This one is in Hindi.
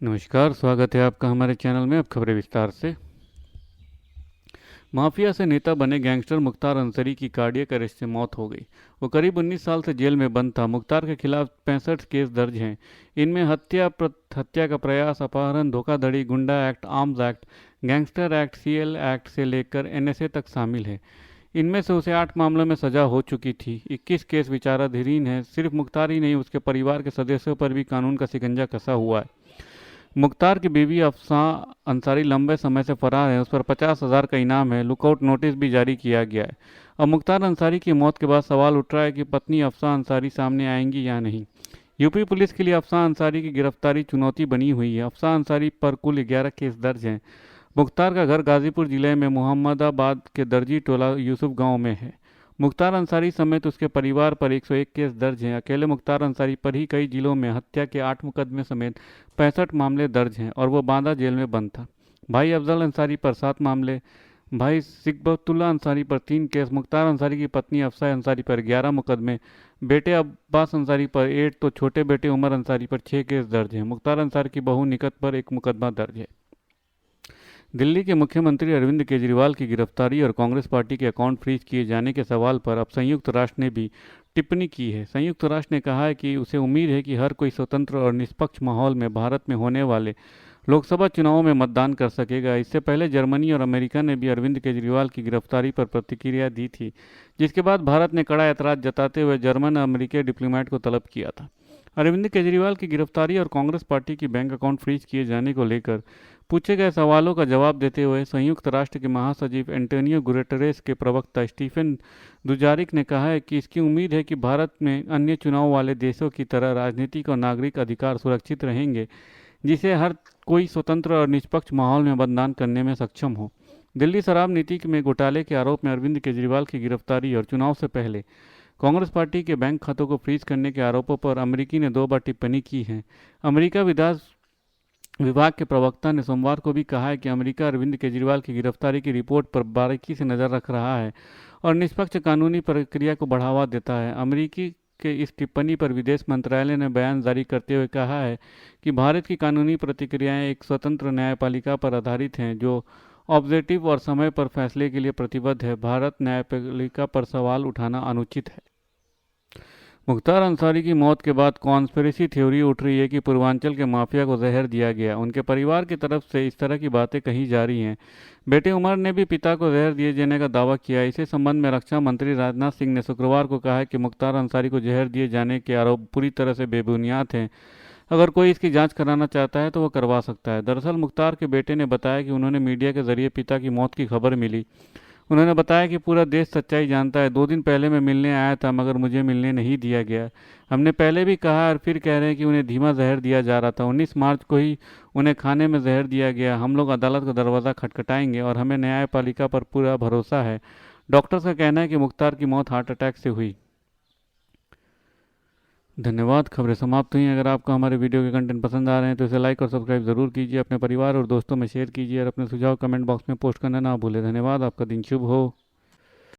नमस्कार, स्वागत है आपका हमारे चैनल में। अब खबरें विस्तार से। माफिया से नेता बने गैंगस्टर मुख्तार अंसारी की कार्डियक अरेस्ट से मौत हो गई। वो करीब 19 साल से जेल में बंद था। मुख्तार के खिलाफ 65 केस दर्ज हैं। इनमें हत्या का प्रयास, अपहरण, धोखाधड़ी, goonda act, arms act, gangster act, CL act से लेकर एनएसए तक शामिल है। इनमें से उसे 8 मामलों में सजा हो चुकी थी। 21 केस विचाराधीन है। सिर्फ मुख्तार ही नहीं, उसके परिवार के सदस्यों पर भी कानून का शिकंजा कसा हुआ है। मुख्तार की बीवी अफसा अंसारी लंबे समय से फरार है। उस पर 50,000 का इनाम है। लुकआउट नोटिस भी जारी किया गया है। अब मुख्तार अंसारी की मौत के बाद सवाल उठ रहा है कि पत्नी अफसा अंसारी सामने आएंगी या नहीं। यूपी पुलिस के लिए अफसा अंसारी की गिरफ्तारी चुनौती बनी हुई है। अफसा अंसारी पर कुल 11 केस दर्ज हैं। मुख्तार का घर गाजीपुर जिले में मोहम्मदाबाद के दर्जी टोला यूसुफ गांव में है। मुख्तार अंसारी समेत उसके परिवार पर 101 केस दर्ज हैं। अकेले मुख्तार अंसारी पर ही कई जिलों में हत्या के 8 मुकदमे समेत 65 मामले दर्ज हैं और वो बांदा जेल में बंद था। भाई अफजल अंसारी पर 7 मामले, भाई सिकबतुल्ला अंसारी पर 3 केस, मुख्तार अंसारी की पत्नी अफसा अंसारी पर 11 मुकदमे, बेटे अब्बास अंसारी पर 8 तो छोटे बेटे उमर अंसारी पर 6 केस दर्ज हैं। मुख्तार अंसारी की बहू निकत पर 1 मुकदमा दर्ज है। दिल्ली के मुख्यमंत्री अरविंद केजरीवाल की गिरफ्तारी और कांग्रेस पार्टी के अकाउंट फ्रीज किए जाने के सवाल पर अब संयुक्त राष्ट्र ने भी टिप्पणी की है। संयुक्त राष्ट्र ने कहा है कि उसे उम्मीद है कि हर कोई स्वतंत्र और निष्पक्ष माहौल में भारत में होने वाले लोकसभा चुनावों में मतदान कर सकेगा। इससे पहले जर्मनी और अमेरिका ने भी अरविंद केजरीवाल की गिरफ्तारी पर प्रतिक्रिया दी थी, जिसके बाद भारत ने कड़ा ऐतराज जताते हुए जर्मन और अमेरिकी डिप्लोमेट को तलब किया था। अरविंद केजरीवाल की गिरफ्तारी और कांग्रेस पार्टी की बैंक अकाउंट फ्रीज किए जाने को लेकर पूछे गए सवालों का जवाब देते हुए संयुक्त राष्ट्र के महासचिव एंटोनियो गुटेरेस के प्रवक्ता स्टीफन दुजारिक ने कहा है कि इसकी उम्मीद है कि भारत में अन्य चुनाव वाले देशों की तरह राजनीतिक और नागरिक अधिकार सुरक्षित रहेंगे, जिसे हर कोई स्वतंत्र और निष्पक्ष माहौल में मतदान करने में सक्षम हो। दिल्ली शराब नीति में घोटाले के आरोप में अरविंद केजरीवाल की गिरफ्तारी और चुनाव से पहले कांग्रेस पार्टी के बैंक खातों को फ्रीज करने के आरोपों पर अमेरिकी ने 2 बार टिप्पणी की है। अमेरिका विदेश विभाग के प्रवक्ता ने सोमवार को भी कहा है कि अमेरिका अरविंद केजरीवाल की गिरफ्तारी की रिपोर्ट पर बारीकी से नजर रख रहा है और निष्पक्ष कानूनी प्रक्रिया को बढ़ावा देता है। अमेरिकी के इस टिप्पणी पर विदेश मंत्रालय ने बयान जारी करते हुए कहा है कि भारत की कानूनी प्रतिक्रियाएं एक स्वतंत्र न्यायपालिका पर आधारित हैं जो ऑब्जेक्टिव और समय पर फैसले के लिए प्रतिबद्ध है। भारत न्यायपालिका पर सवाल उठाना अनुचित है। मुख्तार अंसारी की मौत के बाद कॉन्स्पिरेसी थ्योरी उठ रही है कि पूर्वांचल के माफिया को जहर दिया गया। उनके परिवार की तरफ से इस तरह की बातें कही जा रही हैं। बेटे उमर ने भी पिता को जहर दिए जाने का दावा किया। इसी संबंध में रक्षा मंत्री राजनाथ सिंह ने शुक्रवार को कहा है कि मुख्तार अंसारी को जहर दिए जाने के आरोप पूरी तरह से बेबुनियाद हैं। अगर कोई इसकी जांच कराना चाहता है तो वह करवा सकता है। दरअसल मुख्तार के बेटे ने बताया कि उन्होंने मीडिया के जरिए पिता की मौत की खबर मिली। उन्होंने बताया कि पूरा देश सच्चाई जानता है। 2 दिन पहले मैं मिलने आया था मगर मुझे मिलने नहीं दिया गया। हमने पहले भी कहा और फिर कह रहे हैं कि उन्हें धीमा जहर दिया जा रहा था। 19 मार्च को ही उन्हें खाने में जहर दिया गया। हम लोग अदालत का दरवाज़ा खटखटाएंगे और हमें न्यायपालिका पर पूरा भरोसा है। डॉक्टर्स का कहना है कि मुख्तार की मौत हार्ट अटैक से हुई। धन्यवाद। खबरें समाप्त हुई। अगर आपको हमारे वीडियो के कंटेंट पसंद आ रहे हैं तो इसे लाइक और सब्सक्राइब जरूर कीजिए। अपने परिवार और दोस्तों में शेयर कीजिए और अपने सुझाव कमेंट बॉक्स में पोस्ट करना ना भूलें। धन्यवाद। आपका दिन शुभ हो।